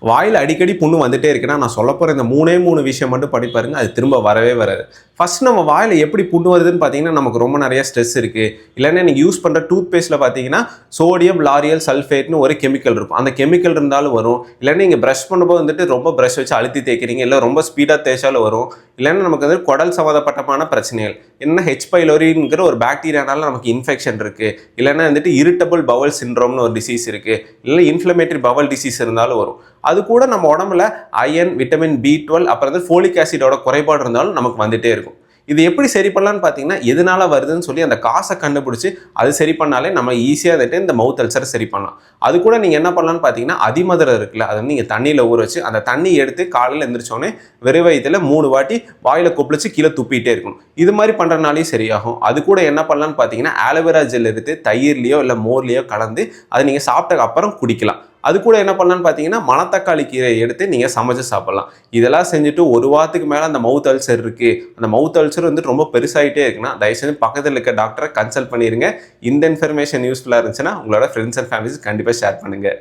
வாயில் அடிக்கடி புண்ணு வந்துட்டே இருக்குன்னா நான் சொல்ல போகிற இந்த மூணு விஷயம் மட்டும் படி பாருங்க, அது திரும்ப வரவே வராது. ஃபர்ஸ்ட் நம்ம வாயில் எப்படி புண்ணு வருதுன்னு பார்த்தீங்கன்னா, நமக்கு ரொம்ப நிறைய ஸ்ட்ரெஸ் இருக்குது. இல்லைன்னா நீங்கள் யூஸ் பண்ணுற டூத் பேஸ்ட்டில் பார்த்தீங்கன்னா சோடியம் லாரியல் சல்ஃபேட்னு ஒரு கெமிக்கல் இருக்கும். அந்த கெமிக்கல் இருந்தாலும் வரும். இல்லைன்னா நீங்கள் ப்ரஷ் பண்ணும்போது வந்துட்டு ரொம்ப ப்ரஷ் வச்சு அழுத்தி தேய்க்கிறீங்க, இல்லை ரொம்ப ஸ்பீடாக தேய்ச்சாலும் வரும். இல்லைன்னா நமக்கு வந்து குடல் சம்மந்தப்பட்டமான பிரச்சனைகள், என்ன ஹெச் பைலோரிங்கிற ஒரு பாக்டீரியானால நமக்கு இன்ஃபெக்ஷன் இருக்குது. இல்லைன்னா வந்துட்டு இரிட்டபிள் பவல் சிண்ட்ரோம்னு ஒரு டிசீஸ் இருக்குது. இல்லை இன்ஃப்ளமேட்டரி பவல் டிசீஸ் இருந்தாலும் வரும். அது கூட நம்ம உடம்புல அயன், விட்டமின் B12 அப்புறம் வந்து ஃபோலிக் ஆசிடோட குறைபாடு இருந்தாலும் நமக்கு வந்துட்டே இருக்கும். இது எப்படி சரி பண்ணலான்னு பார்த்தீங்கன்னா, எதனால வருதுன்னு சொல்லி அந்த காசை கண்டுபிடிச்சி அது சரி பண்ணாலே நம்ம ஈஸியாக வந்துட்டு இந்த மவுத் அல்சரை சரி பண்ணலாம். அது கூட நீங்கள் என்ன பண்ணலான்னு பார்த்தீங்கன்னா, அதிமதுரம் இருக்குல்ல, அதை வந்து நீங்கள் தண்ணியில் ஊற வச்சு அந்த தண்ணி எடுத்து காலையில் எந்திரிச்சோடனே வெறும் வயித்துல 3 வாட்டி வாயில் கொப்பளிச்சு கீழே துப்பிட்டே இருக்கணும். இது மாதிரி பண்ணுறதுனாலே சரியாகும். அது கூட என்ன பண்ணலான்னு பார்த்தீங்கன்னா, ஆலோவேரா ஜெல் எடுத்து தயிர்லையோ இல்லை மோர்லையோ கலந்து அதை நீங்கள் சாப்பிட்ட அப்புறம் குடிக்கலாம். அது கூட என்ன பண்ணலான்னு பார்த்தீங்கன்னா, மணத்தக்காளி கீரை எடுத்து நீங்கள் சமைச்சு சாப்பிடலாம். இதெல்லாம் செஞ்சுட்டு ஒரு வாரத்துக்கு மேலே அந்த மவுத் அல்சர் இருக்குது, அந்த மவுத் அல்சர் வந்து ரொம்ப பெருசாகிட்டே இருக்குன்னா தயவுசெய்து பக்கத்தில் இருக்க டாக்டரை கன்சல்ட் பண்ணிடுங்க. இந்த இன்ஃபர்மேஷன் யூஸ்ஃபுல்லாக இருந்துச்சுன்னா உங்களோட ஃப்ரெண்ட்ஸ் அண்ட் ஃபேமிலிஸ் கண்டிப்பாக ஷேர் பண்ணுங்கள்.